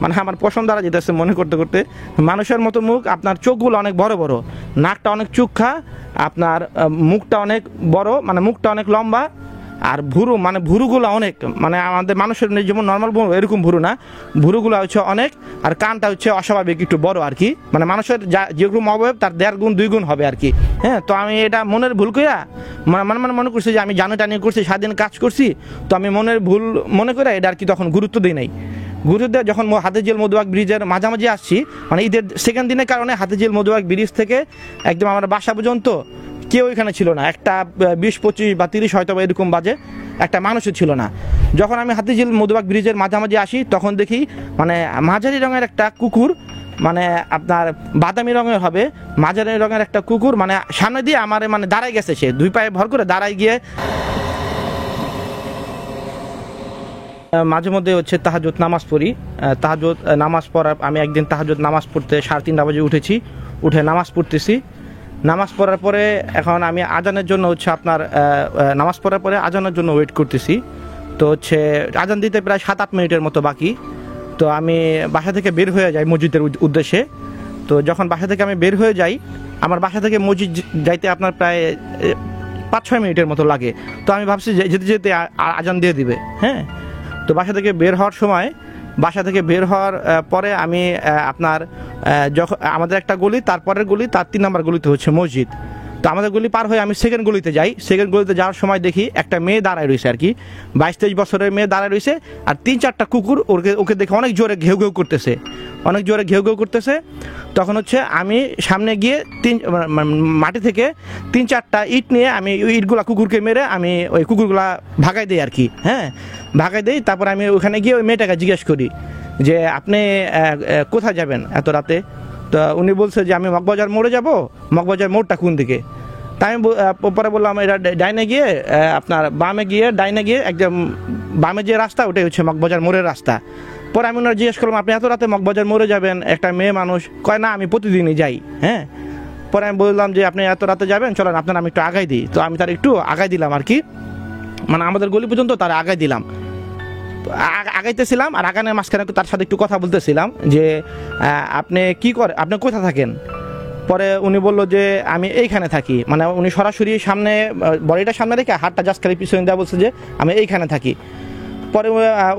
মানে আমার পছন্দ দ্বারা যেতেছে মনে করতে করতে, মানুষের মতো মুখ, আপনার চোখগুলো অনেক বড় বড়, নাকটা অনেক চুক্ষা, আপনার মুখটা অনেক বড়, মানে মুখটা অনেক লম্বা, আর ভুরু মানে ভুরুগুলো অনেক, মানে আমাদের মানুষের যেমন নর্মাল ভুরু এরকম ভুরু না, ভুরুগুলো হচ্ছে অনেক, আর কানটা হচ্ছে অস্বাভাবিক একটু বড় আর কি, মানে মানুষের যেরকম অবয়ব তার 1.5 গুণ 2 গুণ হবে আর কি। হ্যাঁ, তো আমি এটা মনের ভুল কইরা মনে করছি যে আমি জানি টানি করছি, সারাদিন কাজ করছি, তো আমি মনের ভুল মনে করে এটা আর কি তখন গুরুত্ব দিই নাই। গুরুত্ব দিয়ে যখন হাতিঝিল মধুবাগ ব্রিজের মাঝামাঝি আসছি, মানে ঈদের সেকেন্ড দিনের কারণে হাতিঝিল মধুবাগ ব্রিজ থেকে একদম আমার বাসা পর্যন্ত কেউ এখানে ছিল না, একটা 20, 25 বা 30 হয়তো বা এরকম বাজে, একটা মানুষও ছিল না। যখন আমি হাতিঝিল মধুবাগ ব্রিজের মাঝামাঝি আসি তখন দেখি মানে মাঝারি রঙের একটা কুকুর, মানে আপনার বাদামি রঙের হবে, মাঝারি রঙের একটা কুকুর মানে সামনে দিয়ে আমার মানে দাঁড়াই গেছে, সে 2 পায়ে ভর করে দাঁড়াই গিয়ে মাঝে মধ্যে হচ্ছে তাহাজ্জুদ নামাজ পড়ি। তাহাজ্জুদ নামাজ পড়ার আমি একদিন তাহাজ্জুদ নামাজ পড়তে 3:30 বাজে উঠেছি, উঠে নামাজ পড়তেছি। নামাজ পড়ার পরে এখন আমি আজানের জন্য হচ্ছে আপনার নামাজ পড়ার পরে আজানের জন্য ওয়েট করতেছি। তো হচ্ছে আজান দিতে প্রায় 7-8 মিনিটের মতো বাকি। তো আমি বাসা থেকে বের হয়ে যাই মসজিদের উদ্দেশ্যে। তো যখন বাসা থেকে আমি বের হয়ে যাই, আমার বাসা থেকে মসজিদ যাইতে আপনার প্রায় 5-6 মিনিটের মতো লাগে। তো আমি ভাবছি যেতে যেতে আজান দিয়ে দিবে। হ্যাঁ, তো বাসা থেকে বের হওয়ার সময়, বাসা থেকে বের হওয়ার পরে আমি আপনার যখন আমাদের একটা গলি, তারপরের গলি, তার 3 নম্বর গলিতে হচ্ছে মসজিদ। তো আমাদের গলি পার হয়ে আমি সেকেন্ড গলিতে যাই। সেকেন্ড গলিতে যাওয়ার সময় দেখি একটা মেয়ে দাঁড়ায় রয়েছে আর কি, 22-23 বছরের মেয়ে দাঁড়ায় রয়েছে, আর 3-4টা কুকুর ওকে দেখে অনেক জোরে ঘেউ ঘেউ করতেছে, অনেক জোরে ঘেউ ঘেউ করতেছে। তখন হচ্ছে আমি সামনে গিয়ে মাটি থেকে 3-4টা ইট নিয়ে আমি ওই ইটগুলা কুকুরকে মেরে আমি ওই কুকুরগুলা ভাগাই দিই আর কি। হ্যাঁ, ভাগাই দিই। তারপর আমি ওখানে গিয়ে ওই মেয়েটাকে জিজ্ঞেস করি যে আপনি কোথায় যাবেন এত রাতে? তো উনি বলছে যে আমি মগবাজার মোড়ে যাব। মগবাজার মোড়টা কোন দিকে? তাই আমি পরে বললাম এটা ডাইনে গিয়ে আপনার বামে গিয়ে, ডাইনে গিয়ে একদম বামে যে রাস্তা ওটাই হচ্ছে মগবাজার মোড়ের রাস্তা। পরে আমি ওনার জিজ্ঞেস করলাম আপনি এত রাতে মগবাজার মোড়ে যাবেন, একটা মেয়ে মানুষ? কয় না, আমি প্রতিদিনই যাই। হ্যাঁ, পরে আমি বললাম যে আপনি এত রাতে যাবেন, চলেন আপনার আমি একটু আগাই দিই। তো আমি তার একটু আগাই দিলাম আর কি, মানে আমাদের গলি পর্যন্ত তার আগাই দিলাম, আগাইতেছিলাম। আর আগানের মাঝখানে তার সাথে একটু কথা বলতেছিলাম যে আপনি কি করে, আপনি কোথায় থাকেন? পরে উনি বললো যে আমি এইখানে থাকি, মানে উনি সরাসরি সামনে বডিটা সামনে রেখে হাতটা জাস্ট খালি পিছনে দেওয়া বলছে যে আমি এইখানে থাকি। পরে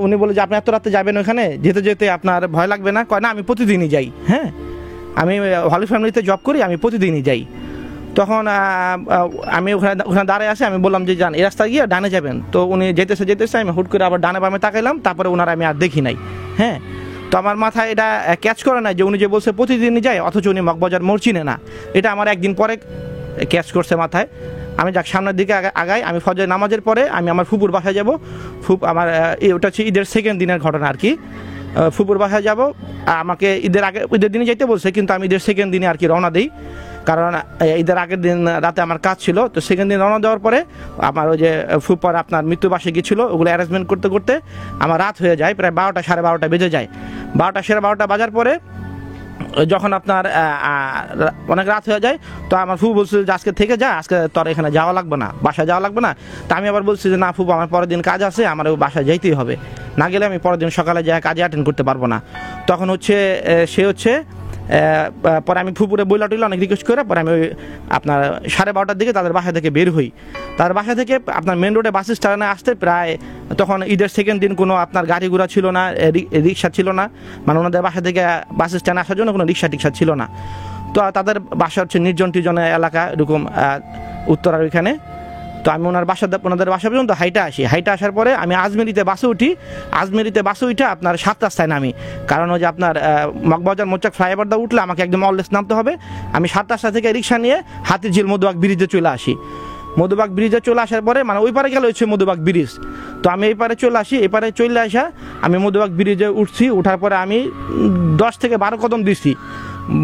উনি বললো যে আপনি এত রাতে যাবেন ওখানে, যেতে যেতে আপনার ভয় লাগবে না? কয় না, আমি প্রতিদিনই যাই। হ্যাঁ, আমি হলি ফ্যামিলিতে জব করি, আমি প্রতিদিনই যাই। তখন আমি ওখানে দাঁড়ায় আসি, আমি বললাম যে যান এই রাস্তা গিয়ে ডানে যাবেন। তো উনি যেতেছে, আমি হুট করে আবার ডানে বামে তাকাইলাম, তারপরে ওনারা আমি আর দেখি নাই। হ্যাঁ, তো আমার মাথায় এটা ক্যাচ করে না যে উনি যে বলছে প্রতিদিনই যায়, অথচ উনি মগবাজার মোড় চিনে না। এটা আমার একদিন পরে ক্যাচ করছে মাথায়। আমি যাক সামনের দিকে আগাই। আমি ফজর নামাজের পরে আমি আমার ফুপুর বাসায় যাব। আমার ওটা হচ্ছে ঈদের সেকেন্ড দিনের ঘটনা আর কি। ফুপুর বাসায় যাব, আমাকে ঈদের দিনে যেতে বলছে, কিন্তু আমি ঈদের সেকেন্ড দিনে আর কি রওনা দিই, কারণ ঈদের আগের দিন রাতে আমার কাজ ছিল। তো সেকেন্ড দিন রওনা দেওয়ার পরে আমার ওই যে ফুপার আপনার মৃত্যুবাসে গিয়েছিলো, ওগুলো অ্যারেঞ্জমেন্ট করতে করতে আমার রাত হয়ে যায়, প্রায় 12টা 12:30 বেজে যায়। 12টা 12:30 বাজার পরে যখন আপনার অনেক রাত হয়ে যায়, তো আমার ফুপু বলছে যে আজকে থেকে যা, আজকে তোর এখানে যাওয়া লাগবে না, বাসায় যাওয়া লাগবে না। তা আমি আবার বলছি যে না ফুপু, আমার পরের দিন কাজ আছে, আমার বাসায় যাইতেই হবে, না গেলে আমি পরের দিন সকালে যাই কাজে অ্যাটেন্ড করতে পারবো না। তখন হচ্ছে সে হচ্ছে পরে আমি ফুপুরে বইলা টইলা অনেক রিকোয়েস্ট করে পরে আমি ওই আপনার 12:30টার দিকে তাদের বাসা থেকে বের হই। তার বাসা থেকে আপনার মেন রোডে বাস স্ট্যান্ডে আসতে প্রায়, তখন ঈদের সেকেন্ড দিন কোনো আপনার গাড়ি ঘোড়া ছিল না, রিক্সা ছিল না, মানে ওনাদের বাসা থেকে বাস স্ট্যান্ডে আসার জন্য কোনো রিক্সা টিক্সা ছিল না। তো তাদের বাসা হচ্ছে নির্জন টির্জনের এলাকা, এরকম উত্তরার ওইখানে। তো আমি ওনাদের বাসা পর্যন্ত হাইটা আসার পরে আমি আজমেরিতে বাসে উঠি। আজমেরিতে বাসে উঠে আপনার 7 রাস্তায় নামি, কারণ ওই যে আপনার মগবাজার মোচাক ফ্লাইওভার দা উঠলে আমাকে একদম অললেস নামতে হবে। আমি 7 রাস্তা থেকে রিক্সা নিয়ে হাতিঝিল মধুবাগ ব্রিজে চলে আসি। মধুবাগ ব্রিজে চলে আসার পরে মানে ওই পারে গেলে হচ্ছে মধুবাগ ব্রিজ। তো আমি এই পারে চলে আসি, এপারে চলে আসা আমি মধুবাগ ব্রিজে উঠছি। উঠার পরে আমি 10 থেকে 12 কদম দিছি।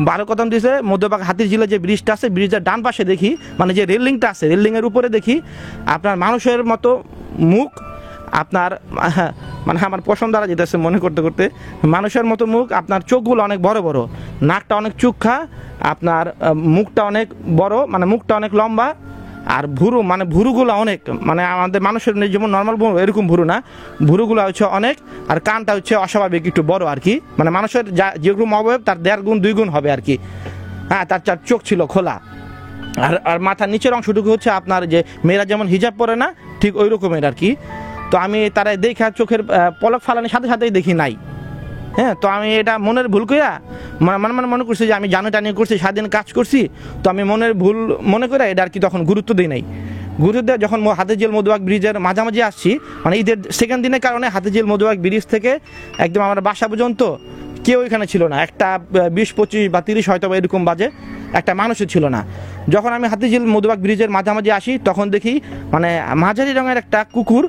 12 কদম দিছে মধ্যবাগ হাতিঝিলে যে ব্রিজটা আছে, ব্রিজের ডান পাশে দেখি মানে যে রেলিংটা আছে, রেলিংয়ের উপরে দেখি আপনার মানুষের মতো মুখ, আপনার মানে আমার পছন্দ দ্বারা যেতেছে মনে করতে করতে, মানুষের মতো মুখ, আপনার চোখগুলো অনেক বড় বড়, নাকটা অনেক চুক্ষা, আপনার মুখটা অনেক বড়, মানে মুখটা অনেক লম্বা, আর ভুরু মানে ভুরুগুলো অনেক, মানে আমাদের মানুষের যেমন নর্মাল ভুরু এরকম ভুরু না, ভুরুগুলো হচ্ছে অনেক, আর কানটা হচ্ছে অস্বাভাবিক একটু বড় আর কি, মানে মানুষের যেরকম অবয়ব তার 1.5 গুণ 2 গুণ হবে আর কি। হ্যাঁ, তার চোখ ছিল খোলা, আর মাথার নিচের অংশটুকু হচ্ছে আপনার যে মেয়েরা যেমন হিজাব পরে না ঠিক ওই রকমের আর কি। তো আমি তারা দেখা চোখের পলক ফালানোর সাথে সাথেই দেখি নাই। হ্যাঁ, তো আমি এটা মনের ভুল কইরা মনে করছি যে আমি জানি টানি করছি, স্বাধীন কাজ করছি, তো আমি মনের ভুল মনে করে এটা আর কি তখন গুরুত্ব দিই নাই। গুরুত্ব দেওয়া যখন হাতিঝিল মধুবাগ ব্রিজের মাঝামাঝি আসছি, মানে ঈদের সেকেন্ড দিনের কারণে হাতিঝিল মধুবাগ ব্রিজ থেকে একদম আমার বাসা পর্যন্ত কেউ এখানে ছিল না, একটা 20, 25 বা 30 হয়তো এরকম বাজে, একটা মানুষও ছিল না। যখন আমি হাতিঝিল মধুবাগ ব্রিজের মাঝামাঝি আসি তখন দেখি মানে মাঝারি রঙের একটা কুকুর,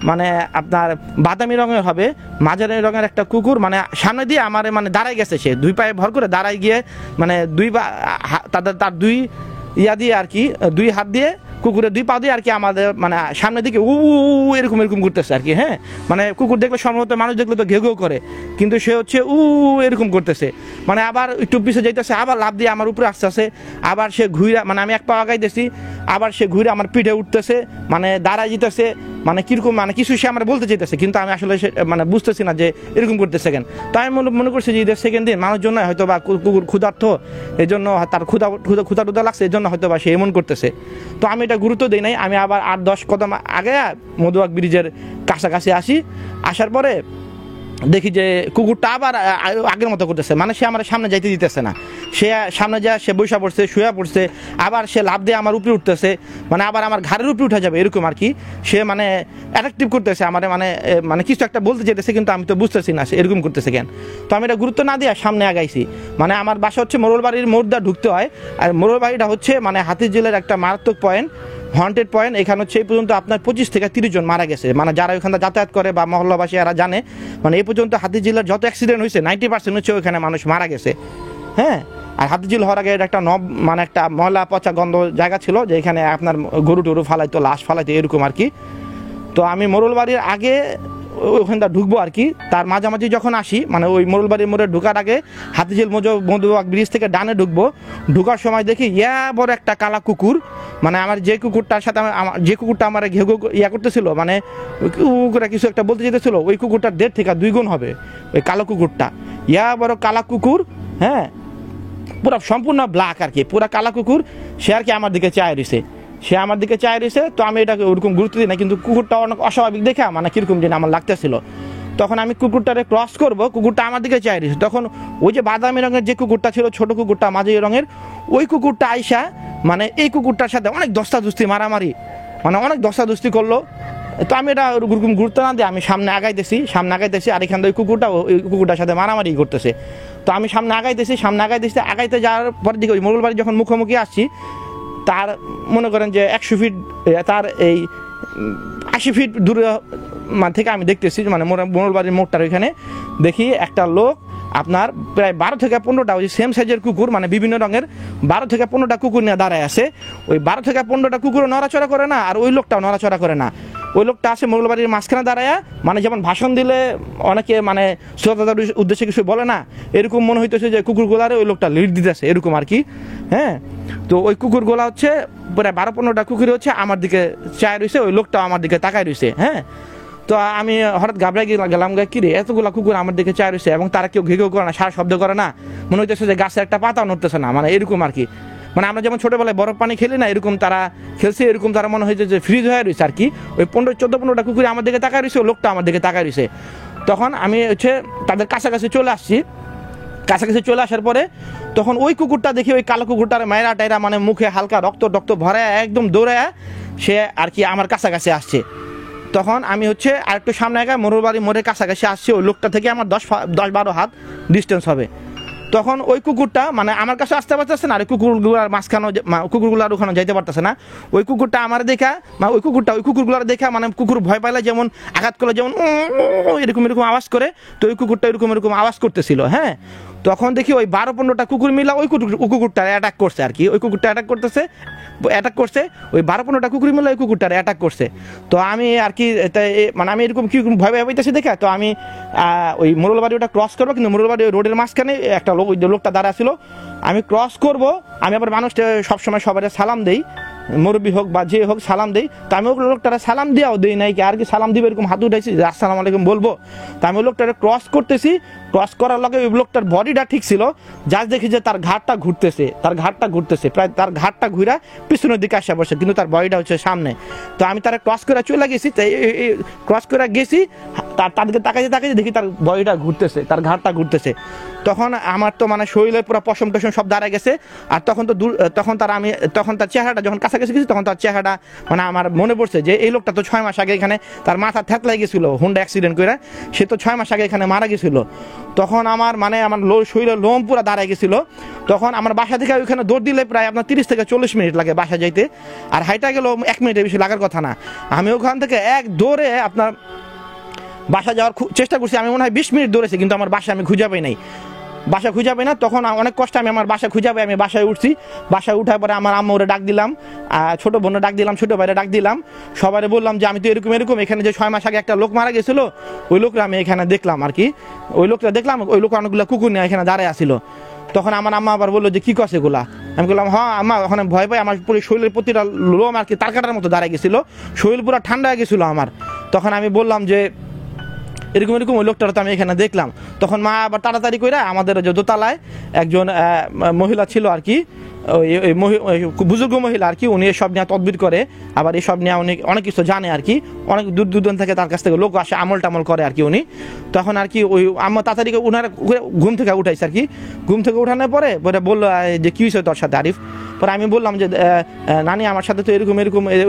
মানে আপনার বাদামি রঙের হবে, মাঝারি রঙের একটা কুকুর মানে সামনে দিয়ে আমার মানে দাঁড়াই গেছে, সে 2 পায়ে ভর করে দাঁড়াই গিয়ে মানে তার 2 ইয়া দিয়ে আর কি, 2 হাত দিয়ে কুকুরের 2 পা দিয়ে আর কি আমাদের মানে সামনের দিকে এরকম এরকম করতেছে আর কি। হ্যাঁ, মানে কুকুর দেখলে সম্ভবত মানুষ দেখলে তো ঘেউ ঘেউ করে, কিন্তু সে হচ্ছে এরকম করতেছে, মানে আবার একটু পিছিয়ে যাইতেছে, আবার লাফ দিয়ে আমার উপরে আসতেছে, আবার সে ঘুরে মানে আমি 1 পা আগাইতেছি, আবার সে ঘুরে আমার পিঠে উঠতেছে, মানে দাঁড়ায় যেতেছে, মানে কিরকম মানে কিছু সে আমার বলতে চাইতেছে, কিন্তু আমি আসলে মানে বুঝতেছি না যে এরকম করতেছে কেন। তো আমি মনে করছি যে ঈদের সেকেন্ড দিন মানুষজন হয়তো বা কুকুর ক্ষুধার্থ, এই জন্য তার ক্ষুধা লাগছে, এই জন্য হয়তো বা সে এমন করতেছে। তো আমি এটা গুরুত্ব দিই নাই। আমি আবার 8-10 কদম আগে মধুবাগ ব্রিজের কাছাকাছি আসি, আসার পরে দেখি যে কুকুরটা আবার আগের মতো করতেছে, মানে সে আমার সামনে যাইতে দিতেছে না, সে সামনে যায় সে বসে পড়ছে, শুয়ে পড়ছে, আবার সে লাফ দিয়ে আমার উপরে উঠতেছে, মানে আবার আমার ঘাড়ের উপরে উঠে যাবে এরকম আর কি। সে মানে অ্যাট্রাকটিভ করতেছে আমার, মানে কিছু একটা বলতে চাইতেছে, কিন্তু আমি তো বুঝতেছি না সে এরকম করতেছে কেন। তো আমি এটা গুরুত্ব না দিয়ে সামনে আগাইছি। মানে আমার বাসা হচ্ছে মোড়লবাড়ির মোড় দিয়ে ঢুকতে হয়, আর মোড়লবাড়িটা হচ্ছে মানে হাতিঝিলের একটা মারাত্মক পয়েন্ট, হন্টেড পয়েন্ট। এখানে হচ্ছে এই পর্যন্ত আপনার 25 থেকে 30 জন মারা গেছে, মানে যারা ওইখানে যাতায়াত করে বা মহল্লাবাসী এরা জানে, মানে এই পর্যন্ত হাতিঝিলের যত অ্যাক্সিডেন্ট হয়েছে 90% হচ্ছে ওইখানে মানুষ মারা গেছে। হ্যাঁ, আর হাতিঝিল হওয়ার আগে একটা মানে একটা ময়লা পচা গন্ধ জায়গা ছিল, যে এখানে আপনার গরু টরু ফালাইতো, লাশ ফালাইতো এরকম আর কি। তো আমি মোড়লবাড়ির আগে ওখানটা ঢুকবো আর কি, তার মাঝামাঝি যখন আসি, মানে ওই মোড়লবাড়ির মোড়ে ঢুকার আগে হাতিঝিল মধুবাগ ব্রিজ থেকে ডানে ঢুকবো, ঢুকার সময় দেখি বড় একটা কালা কুকুর, মানে আমার যে কুকুরটার সাথে যে কুকুরটা আমার ঘেউ ইয়া করতেছিল, মানে কুকুরটা কিছু একটা বলতে যেতেছিল, ওই কুকুরটার 1.5 থেকে 2 গুণ হবে ওই কালো কুকুরটা, বড় কালা কুকুর। হ্যাঁ, পুরো সম্পূর্ণ ব্ল্যাক আর কি, পুরা কালা কুকুর। সে আর কি আমার দিকে চায় রয়েছে, তো আমি এটাকে ওরকম গুরুত্ব দিই না, কিন্তু কুকুরটা অনেক অস্বাভাবিক দেখে মানে কিরকম যেন আমার লাগতেছিল। তখন আমি কুকুরটারে ক্রস করব, কুকুরটা আমার দিকে চায় রয়েছে, তখন ওই যে বাদামি রঙের যে কুকুরটা ছিল, ছোট কুকুরটা মাঝারি রঙের, ওই কুকুরটা আইসা মানে এই কুকুরটার সাথে অনেক দস্তাদস্তি মারামারি, মানে অনেক দস্তাদস্তি করলো। তো আমি এটা ওরকম গুরুত্ব না দিয়ে আমি সামনে আগাইতেছি, আর এখান থেকে ওই কুকুরটার সাথে মারামারি করতেছে। তো আমি সামনে আগাইতেছি, আগাইতে যাওয়ার পরের দিকে ওই মোড়লবাড়ি যখন মুখোমুখি আসছি, তার মনে করেন যে 100 ফিট, তার এই 80 ফিট দূরে থেকে আমি দেখতেছি, মানে মোড়লবাড়ির মোড়টার ওইখানে দেখি একটা লোক আপনার প্রায় 12 থেকে 15টা ওই সেম সাইজের কুকুর, মানে বিভিন্ন রঙের 12 থেকে 15টা কুকুর নিয়ে দাঁড়ায় আছে। ওই 12 থেকে 15টা কুকুরও নড়াচড়া করে না, আর ওই লোকটাও নড়াচড়া করে না। ওই লোকটা আছে মোড়লবাড়ির মাঝখানে দাঁড়ায়, মানে যেমন ভাষণ দিলে অনেকে মানে শ্রোতাদের উদ্দেশ্যে কিছু বলে না, এরকম মনে হইতেছে যে কুকুরগুলারে ওই লোকটা লিড দিতেছে এরকম আর কি। হ্যাঁ, তো ওই কুকুরগুলা হচ্ছে প্রায় 12-15টা কুকুর হচ্ছে আমার দিকে চায় রয়েছে, ওই লোকটাও আমার দিকে তাকায় রয়েছে। হ্যাঁ, তো আমি হঠাৎ ঘাবড়াই গেলাম, কিরে এতগুলা কুকুর আমার দিকে চায় রয়েছে, এবং তারা কেউ ঘেউ করে না, সারা শব্দ করে না, মনে হইতেছে যে গাছের একটা পাতাও নড়তেছে না, মানে এরকম আর কি। মানে আমরা যেমন ছোটবেলায় বরফ পানি খেলি না, এরকম তারা খেলছে, এরকম তারা মনে হয়েছে যে ফ্রিজ হয়ে রয়েছে আর কি। ওই 14-15টা কুকুর আমার দিকে তাকায় রয়েছে, ওই লোকটা আমার দিকে তাকায় রয়েছে। তখন আমি হচ্ছে তাদের কাছাকাছি চলে আসছি, কাছাকাছি চলে আসার পরে তখন ওই কুকুরটা দেখি, ওই কালো কুকুরটার মায়েরা টাইরা মানে মুখে হালকা রক্ত ভরায় একদম দৌড়ায় সে আর কি আমার কাছাকাছি আসছে। তখন আমি হচ্ছে আর একটু সামনে আগে মোড়লবাড়ি মোড়ের কাছাকাছি আসছি, ওই লোকটা থেকে আমার 10-12 হাত ডিস্টেন্স হবে। তখন ওই কুকুরটা মানে আমার কাছে আসতে পারতেছে না, আর কুকুরগুলার মাঝখানে কুকুরগুলার ওখানে যাইতে পারতেছে না। ওই কুকুরটা আমার দেখা, মানে ওই কুকুরগুলার দেখা, মানে কুকুর ভয় পাইলে যেমন আঘাত করলে যেমন এরকম আওয়াজ করে, তো ওই কুকুরটা এরকম আওয়াজ করতেছিল। হ্যাঁ, তখন দেখি ওই 12-15টা কুকুর মিলা ওই কুকুরটা অ্যাটাক করছে আর কি, ওই কুকুরটা অ্যাটাক করছে, ওই 12-15টা কুকুর মিলে ওই কুকুরটার অ্যাটাক করছে। তো আমি আর কি মানে আমি এরকম কি ভয় পাইতেছি দেখে, তো আমি ওই মোড়লবাড়ি ওটা ক্রস করবো, কিন্তু মোড়লবাড়ি রোডের মাঝখানে একটা লোক, ওই লোকটা দাঁড়া ছিল, আমি ক্রস করব। আমি আবার মানুষটা সবসময় সবাই সালাম দেই, মুরব্বী হোক বা যে হোক সালাম দেই। তো আমি ওই লোকটারা সালাম দিয়াও দেই নাই, কি আর কি সালাম দিবে এরকম হাত উঠাইছি যে আসসালামু আলাইকুম বলবো। তো আমি ওই লোকটারে ক্রস করতেছি, ক্রস করার লগে ওই লোকটার বডিটা ঠিক ছিল, জাস্ট দেখি যে তার ঘাটটা ঘুরতেছে, প্রায় তার ঘাটটা ঘুরা পিছনের দিকে আসা বসে, কিন্তু তার বডিটা হচ্ছে সামনে। তো আমি তারা ক্রস করে চলে গেছি, ক্রস করে গেছি, তাদেরকে তাকাইতে দেখি তার বডিটা ঘুরতেছে, তার ঘাটটা ঘুরতেছে। তখন আমার তো মানে শরীরের পুরো পশম টশম সব দাঁড়ায় গেছে। আর তখন তার চেহারাটা যখন কাছাকাছি গেছি, তখন তার চেহারাটা মানে আমার মনে পড়ছে যে এই লোকটা তো 6 মাস আগে এখানে তার মাথা থেতলাই গেছিল হুন্ডা অ্যাক্সিডেন্ট করে, সে তো 6 মাস আগে এখানে মারা গেছিল। তখন আমার শরীরের লোম পুরো দাঁড়ায় গেছিল। তখন আমার বাসা থেকে ওইখানে দৌড় দিলে প্রায় আপনার 30 থেকে 40 মিনিট লাগে বাসা যাইতে, আর হাইটা গেলেও 1 মিনিটের বেশি লাগার কথা না। আমি ওখান থেকে এক দৌড়ে আপনার বাসা যাওয়ার চেষ্টা করছি, আমি মনে হয় 20 মিনিট দৌড়েছি, কিন্তু আমার বাসা আমি খুঁজে পাই নাই, বাসা খুঁজে পাই না। তখন অনেক কষ্ট আমি আমার বাসা খুঁজে পাই, আমি বাসায় উঠছি। বাসায় উঠার পরে আমার আম্মুরে ডাক দিলাম, ছোট বোনে ডাক দিলাম, ছোট ভাইরে ডাক দিলাম, সবাই বললাম যে আমি তো এরকম এখানে যে 6 মাস আগে একটা লোক মারা গেছিল, ওই লোকটা আমি এখানে দেখলাম আর কি, ওই লোকটা দেখলাম, ওই লোক অনেকগুলো কুকুর নিয়ে এখানে দাঁড়ায় আসছিল। তখন আমার আম্মা আবার বললো যে কি কছে এগুলা, আমি বললাম হ্যাঁ আম্মা, ওখানে ভয় পাই, আমার পুরো শরীরের প্রতিটা লোম আর কি তার কাটার মতো দাঁড়ায় গেছিল, শরীর পুরো ঠান্ডা হয়ে গেছিলো আমার। তখন আমি বললাম যে এরকম ওই লোকটার তো আমি এখানে দেখলাম। তখন মা আবার তাড়াতাড়ি করে আমাদের যে দোতলায় একজন মহিলা ছিল আর কি, ওই বুজুর্গ মহিলা আর কি, উনি এসব নিয়ে তদবির করে, আবার এসব নিয়ে অনেক কিছু জানে আর কি, অনেক দূর থেকে তার কাছ থেকে লোক আসে, আমল টামল করে আর কি উনি। তখন আর কি ওই আম্মা তাড়াতাড়ি উনারা ঘুম থেকে উঠাইছে আর কি, ঘুম থেকে উঠানোর পরে বললো যে কী হয়েছে তোর সাথে আরিফ। পরে আমি বললাম যে নানি আমার সাথে তো এরকম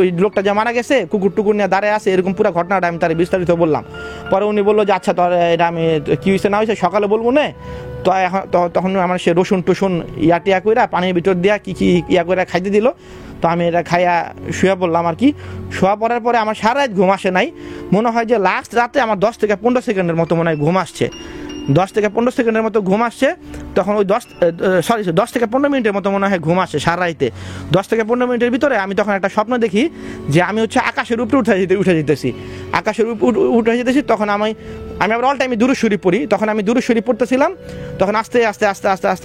ওই লোকটা যে মারা গেছে কুকুর টুকুর নিয়ে দাঁড়ায় আছে, এরকম পুরো ঘটনাটা আমি তার বিস্তারিত বললাম। পরে উনি বললো যে আচ্ছা তোর এটা আমি কী হয়েছে না হয়েছে সকালে বলবো না। তো এখন তখন আমার সে রসুন টসুন টিয়া কইরা পানির ভিতর দিয়া কি ইয়া করে খাইতে দিল। তো আমি এটা খাইয়া শুয়ে পড়লাম আর কি। শোয়া পড়ার পরে আমার সারা রাত ঘুম আসে নাই, মনে হয় যে লাস্ট রাতে আমার 10 থেকে 15 সেকেন্ডের মতো মনে হয় ঘুম আসছে, 10 থেকে 15 সেকেন্ডের মতো ঘুম আসছে। তখন ওই 10 থেকে 15 মিনিটের মতো মনে হয় ঘুম আসে সারা রাইতে। 10 থেকে 15 মিনিটের ভিতরে আমি তখন একটা স্বপ্ন দেখি যে আমি হচ্ছে আকাশের উপরে উঠে যেতেছি, আকাশের উঠে যেতেছি। তখন আমি আবার অল টাইমে দুরূদ শরীফ পড়ি, তখন আমি দুরূদ শরীফ পড়তেছিলাম। তখন আস্তে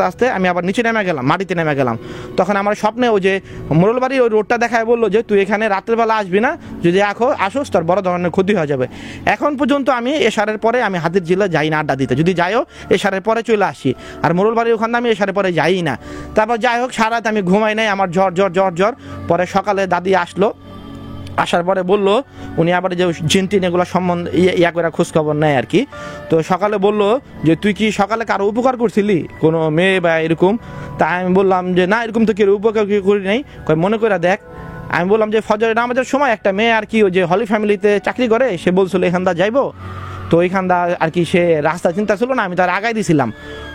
আস্তে আমি আবার নিচে নেমে গেলাম, মাটিতে নেমে গেলাম। তখন আমার স্বপ্নে ওই যে মোড়লবাড়ি ওই রোডটা দেখায় বললো যে তুই এখানে রাত্রেবেলা আসবি না, যদি আসোস তোর বড় ধরনের ক্ষতি হয়ে যাবে। এখন পর্যন্ত আমি এশারের পরে আমি হাতির ঝিলে যাই না আড্ডা দিতে, যদি যাইও এশারের পরে চলে আসি। আর মোড়লবাড়ি ওখানে আমি এশারের পরে যাই না। তারপর যাই হোক সারা রাত আমি ঘুমাই নাই, আমার জ্বর। পরে সকালে দাদি আসলো, আসার পরে বললো উনি আবার যে জিন টিন এগুলো সম্বন্ধে ইয়া করে খোঁজখবর নেয় আর কি। তো সকালে বললো যে তুই কি সকালে কারো উপকার করছিলি কোনো মেয়ে বা এরকম? তা আমি বললাম যে না, এরকম তো কেউ উপকার করি নাই। মনে করে দেখ। আমি বললাম যে ফজরের নামাজের সময় একটা মেয়ে আর কি ওই যে হলি ফ্যামিলিতে চাকরি করে, সে বলছিল এখানটা যাইবো, তো ওইখানটা আর কি সে রাস্তা চিন্তা ছিল না, আমি তার আগাই দিছিলাম।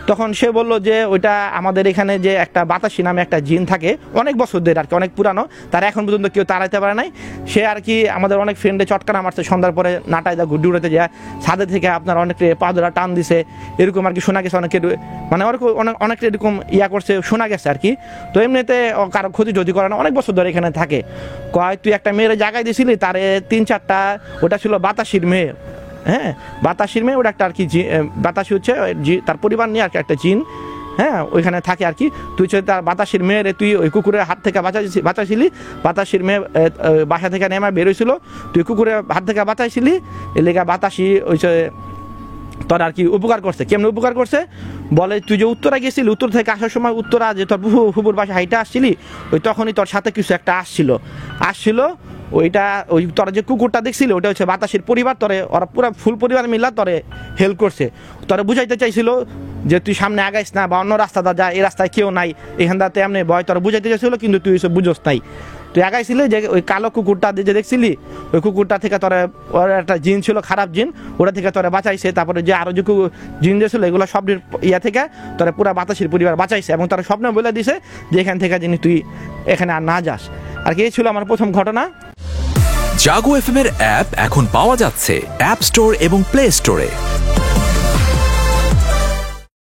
তখন সে বলল যে ওইটা আমাদের এখানে যে একটা বাতাসি নামে একটা জিন থাকে, অনেক বছর ধরে আর কি, অনেক পুরানো, তার এখন পর্যন্ত কেউ তাড়াইতে পারে নাই। সে আর কি আমাদের অনেক ফ্রেন্ডে চটকানা মারছে, সন্ধ্যার পরে নাটায় গুড্ডি উড়াতে যায়, ছাদে থেকে আপনার অনেক পা ধরা টান দিছে, এরকম আর কি শোনা গেছে। অনেকে মানে অনেকটা এরকম ইয়া করছে শোনা গেছে আর কি। তো এমনিতে কারো ক্ষতি যদি করে না, অনেক বছর ধরে এখানে থাকে। কয় তুই একটা মেয়ের জায়গায় দিছিলি, তারে 3-4টা, ওটা ছিল বাতাসির মেয়ে, হ্যাঁ বাতাসির মেয়ে, ওটা একটা আর কি বাতাসি হচ্ছে তার পরিবার নিয়ে আর কি একটা জিন, হ্যাঁ ওইখানে থাকে আর কি। তুই তার বাতাসির মেয়ের তুই ওই কুকুরের হাত থেকে বাঁচাইছিলি, বাতাসির মেয়ে বাসা থেকে নেমে বেরোইছিল, তুই কুকুরের হাত থেকে বাঁচাইছিলি, এর লেগে বাতাসি ওই তোর আর কি উপকার করছে। কেমন উপকার করছে বলে, তুই যে উত্তরা গেছিলি, উত্তর থেকে আসার সময় উত্তরা যে তোর ফুপুর বাসা হাইটা আসছিলি, ওই তখনই তোর সাথে কিছু একটা আসছিল ওইটা ওই তোরা যে কুকুরটা দেখছিল ওটা হচ্ছে বাতাসের পরিবার, তোরে ওরা পুরো ফুল পরিবার মিলা তোরে হেল্প করছে। তোরে বুঝাইতে চাইছিল যে তুই সামনে আগাইস না, বা অন্য রাস্তাটা যা, এই রাস্তায় কেউ নাই, এখানটাতে এমনি ভয়, তোরা বুঝাইতে চাইছিল, কিন্তু তুই এসব বুঝোস নাই। তুই আগাইছিলি যে ওই কালো কুকুরটা যে দেখছিলি, ওই কুকুরটা থেকে তোরা, ওর একটা জিন ছিল খারাপ জিন, ওটা থেকে তোরা বাঁচাইছে। তারপরে যে আরো যে জিন যে ছিল এগুলো সব ইয়া থেকে তোরা পুরা বাতাসের পরিবার বাঁচাইছে, এবং তারা স্বপ্নে বলে দিছে যে এখান থেকে যিনি তুই এখানে আর না যাস আর কি। এই ছিল আমার প্রথম ঘটনা। জাগো এফএম এর অ্যাপ এখন পাওয়া যাচ্ছে অ্যাপ স্টোর এবং প্লে স্টোরে।